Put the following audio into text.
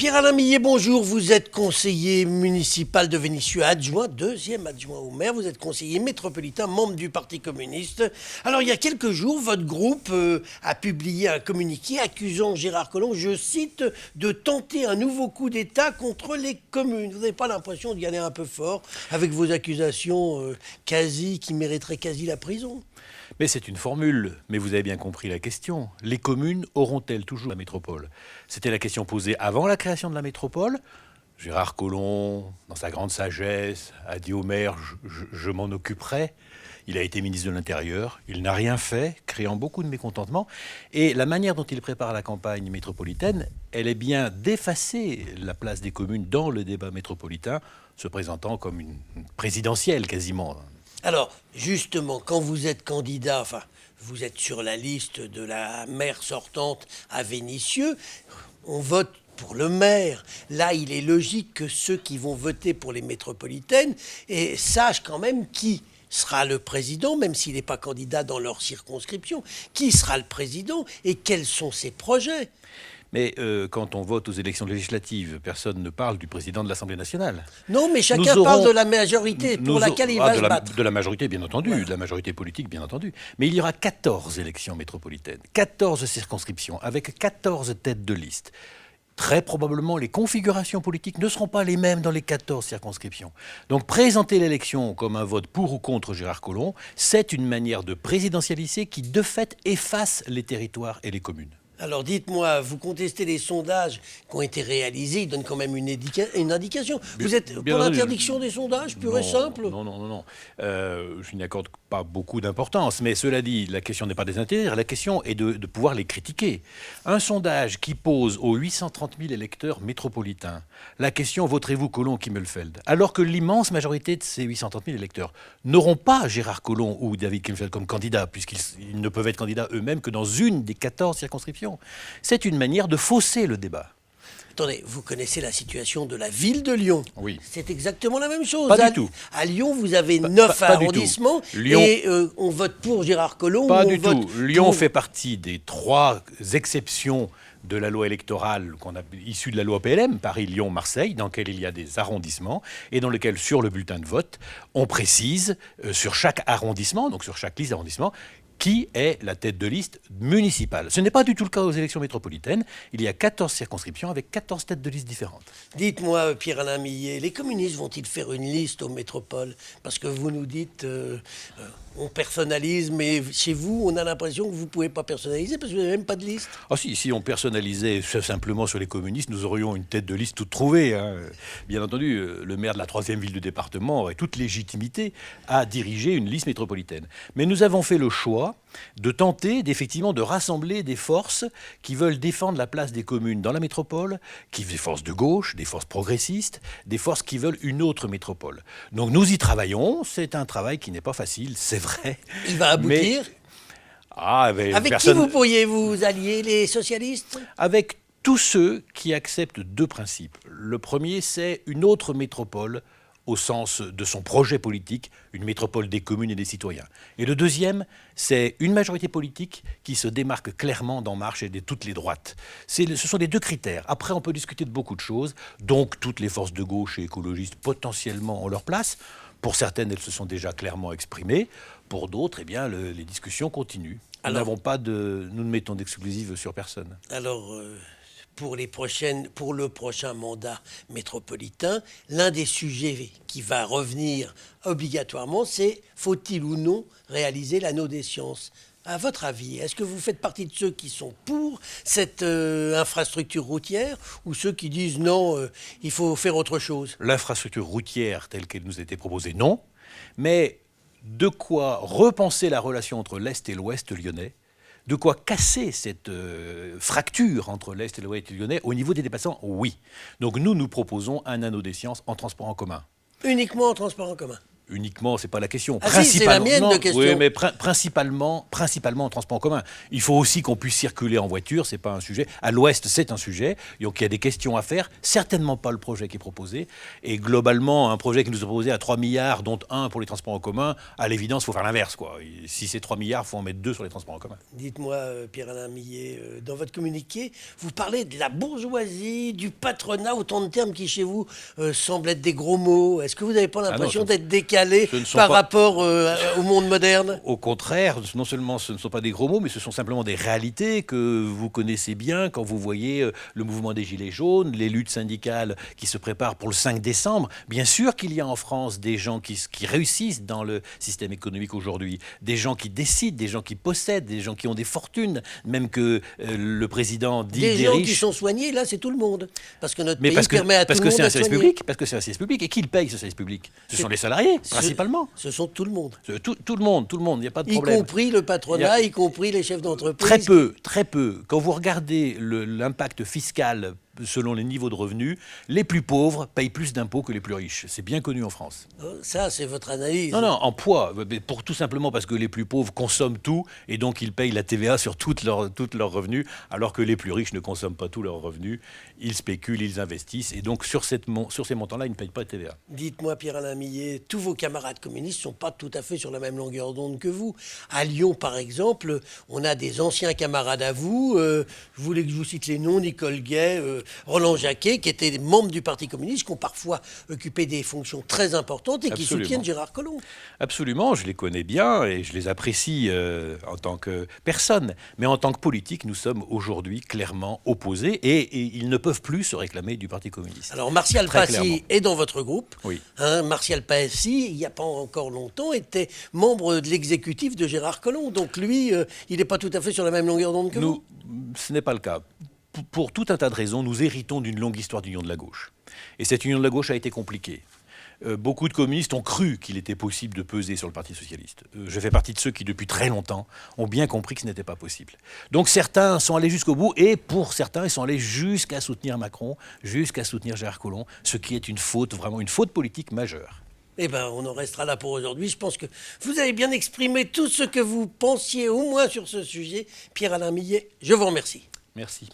Pierre-Alain Millet, bonjour. Vous êtes conseiller municipal de Vénissieux, adjoint, deuxième adjoint au maire. Vous êtes conseiller métropolitain, membre du Parti communiste. Alors, il y a quelques jours, votre groupe a publié un communiqué accusant Gérard Collomb, je cite, de tenter un nouveau coup d'État contre les communes. Vous n'avez pas l'impression d'y aller un peu fort avec vos accusations qui mériteraient quasi la prison? Mais c'est une formule, mais vous avez bien compris la question. Les communes auront-elles toujours la métropole? C'était la question posée avant la création de la métropole. Gérard Collomb, dans sa grande sagesse, a dit au maire « je m'en occuperai ». Il a été ministre de l'Intérieur, il n'a rien fait, créant beaucoup de mécontentement. Et la manière dont il prépare la campagne métropolitaine, elle est bien d'effacer la place des communes dans le débat métropolitain, se présentant comme une présidentielle quasiment. Alors, justement, quand vous êtes candidat, vous êtes sur la liste de la maire sortante à Vénissieux, on vote pour le maire. Là, il est logique que ceux qui vont voter pour les métropolitaines sachent quand même qui sera le président, même s'il n'est pas candidat dans leur circonscription, qui sera le président et quels sont ses projets. Mais quand on vote aux élections législatives, personne ne parle du président de l'Assemblée nationale. Non, mais chacun parle de la majorité pour laquelle il va se battre. De la majorité, bien entendu, voilà. De la majorité politique, bien entendu. Mais il y aura 14 élections métropolitaines, 14 circonscriptions, avec 14 têtes de liste. Très probablement, les configurations politiques ne seront pas les mêmes dans les 14 circonscriptions. Donc présenter l'élection comme un vote pour ou contre Gérard Collomb, c'est une manière de présidentialiser qui, de fait, efface les territoires et les communes. Alors dites-moi, vous contestez les sondages qui ont été réalisés, ils donnent quand même une indication. Vous êtes pour l'interdiction des sondages, pur et simple? Non. Je n'y accorde pas beaucoup d'importance. Mais cela dit, la question n'est pas des interdire, la question est de pouvoir les critiquer. Un sondage qui pose aux 830 000 électeurs métropolitains la question « Voterez-vous Collomb-Kimmelfeld ?» alors que l'immense majorité de ces 830 000 électeurs n'auront pas Gérard Collomb ou David Kimmelfeld comme candidats, puisqu'ils ne peuvent être candidats eux-mêmes que dans une des 14 circonscriptions. C'est une manière de fausser le débat. Attendez, vous connaissez la situation de la ville de Lyon. Oui. C'est exactement la même chose. Pas du tout. À Lyon, vous avez 9 arrondissements et on vote pour Gérard Collomb. Pas du tout. Lyon fait partie des 3 exceptions de la loi électorale issue de la loi PLM, Paris, Lyon, Marseille, dans lequel il y a des arrondissements et dans lequel, sur le bulletin de vote, on précise sur chaque arrondissement, donc sur chaque liste d'arrondissement, qui est la tête de liste municipale. Ce n'est pas du tout le cas aux élections métropolitaines. Il y a 14 circonscriptions avec 14 têtes de liste différentes. Dites-moi, Pierre-Alain Millet, les communistes vont-ils faire une liste aux métropoles? Parce que vous nous dites, on personnalise, mais chez vous, on a l'impression que vous ne pouvez pas personnaliser parce que vous n'avez même pas de liste. Ah si on personnalisait simplement sur les communistes, nous aurions une tête de liste toute trouvée. Bien entendu, le maire de la 3e ville du département aurait toute légitimité à diriger une liste métropolitaine. Mais nous avons fait le choix de tenter effectivement de rassembler des forces qui veulent défendre la place des communes dans la métropole, des forces de gauche, des forces progressistes, des forces qui veulent une autre métropole. Donc nous y travaillons, c'est un travail qui n'est pas facile, c'est vrai. Il va aboutir avec qui vous pourriez vous allier, les socialistes? Avec tous ceux qui acceptent 2 principes. Le premier, c'est une autre métropole au sens de son projet politique, une métropole des communes et des citoyens. Et le deuxième, c'est une majorité politique qui se démarque clairement d'En Marche et de toutes les droites. Ce sont les 2 critères. Après, on peut discuter de beaucoup de choses, donc toutes les forces de gauche et écologistes potentiellement ont leur place. Pour certaines, elles se sont déjà clairement exprimées. Pour d'autres, eh bien, les discussions continuent. Nous ne mettons d'exclusive sur personne. Alors, pour le prochain mandat métropolitain, l'un des sujets qui va revenir obligatoirement, c'est faut-il ou non réaliser l'anneau des sciences? À votre avis, est-ce que vous faites partie de ceux qui sont pour cette infrastructure routière ou ceux qui disent non, il faut faire autre chose? L'infrastructure routière telle qu'elle nous était proposée, non. Mais de quoi repenser la relation entre l'Est et l'Ouest lyonnais, de quoi casser cette fracture entre l'Est et l'Ouest lyonnais au niveau des déplacements, oui. Donc nous proposons un anneau des sciences en transport en commun. Uniquement en transport en commun? Uniquement, c'est pas la question. Ah si, c'est la mienne de question. Oui, mais principalement en transport en commun. Il faut aussi qu'on puisse circuler en voiture, c'est pas un sujet. À l'ouest, c'est un sujet. Donc il y a des questions à faire. Certainement pas le projet qui est proposé. Et globalement, un projet qui nous est proposé à 3 milliards, dont 1 pour les transports en commun, à l'évidence, il faut faire l'inverse, quoi. Si c'est 3 milliards, il faut en mettre 2 sur les transports en commun. Dites-moi, Pierre-Alain Millet, dans votre communiqué, vous parlez de la bourgeoisie, du patronat, autant de termes qui chez vous semblent être des gros mots. Est-ce que vous n'avez pas l'impression d'être décalé par rapport au monde moderne? Au contraire, non seulement ce ne sont pas des gros mots, mais ce sont simplement des réalités que vous connaissez bien quand vous voyez le mouvement des Gilets jaunes, les luttes syndicales qui se préparent pour le 5 décembre. Bien sûr qu'il y a en France des gens qui réussissent dans le système économique aujourd'hui, des gens qui décident, des gens qui possèdent, des gens qui ont des fortunes, même que le président dit des des gens riches. Qui sont soignés, là c'est tout le monde. Parce que notre pays permet à tout le monde c'est un d'être service soigné. public, parce que c'est un service public. Et qui le paye ce service public? Ce sont les salariés, principalement. Ce sont tout le monde. Tout le monde, il n'y a pas de problème. Y compris le patronat, y compris les chefs d'entreprise. Très peu. Quand vous regardez l'impact fiscal selon les niveaux de revenus, les plus pauvres payent plus d'impôts que les plus riches. C'est bien connu en France. Ça, c'est votre analyse. Non, en poids. Tout simplement parce que les plus pauvres consomment tout et donc ils payent la TVA sur toutes leurs revenus, alors que les plus riches ne consomment pas tous leurs revenus. Ils spéculent, ils investissent et donc sur ces montants-là, ils ne payent pas de TVA. Dites-moi, Pierre-Alain Millet, tous vos camarades communistes ne sont pas tout à fait sur la même longueur d'onde que vous. À Lyon, par exemple, on a des anciens camarades à vous. Je voulais que je vous cite les noms, Nicole Gay, Roland Jacquet, qui étaient membres du Parti communiste, qui ont parfois occupé des fonctions très importantes et qui soutiennent Gérard Collomb. Absolument, je les connais bien et je les apprécie en tant que personne. Mais en tant que politique, nous sommes aujourd'hui clairement opposés et ils ne peuvent plus se réclamer du Parti communiste. Alors Martial Passy est dans votre groupe. Oui. Martial Passy, il n'y a pas encore longtemps, était membre de l'exécutif de Gérard Collomb. Donc lui, il n'est pas tout à fait sur la même longueur d'onde que vous. Ce n'est pas le cas. Pour tout un tas de raisons, nous héritons d'une longue histoire d'union de la gauche. Et cette union de la gauche a été compliquée. Beaucoup de communistes ont cru qu'il était possible de peser sur le Parti socialiste. Je fais partie de ceux qui, depuis très longtemps, ont bien compris que ce n'était pas possible. Donc certains sont allés jusqu'au bout, et pour certains, ils sont allés jusqu'à soutenir Macron, jusqu'à soutenir Gérard Collomb, ce qui est une faute, vraiment une faute politique majeure. Eh bien, on en restera là pour aujourd'hui. Je pense que vous avez bien exprimé tout ce que vous pensiez, au moins sur ce sujet. Pierre-Alain Millet, je vous remercie. Merci.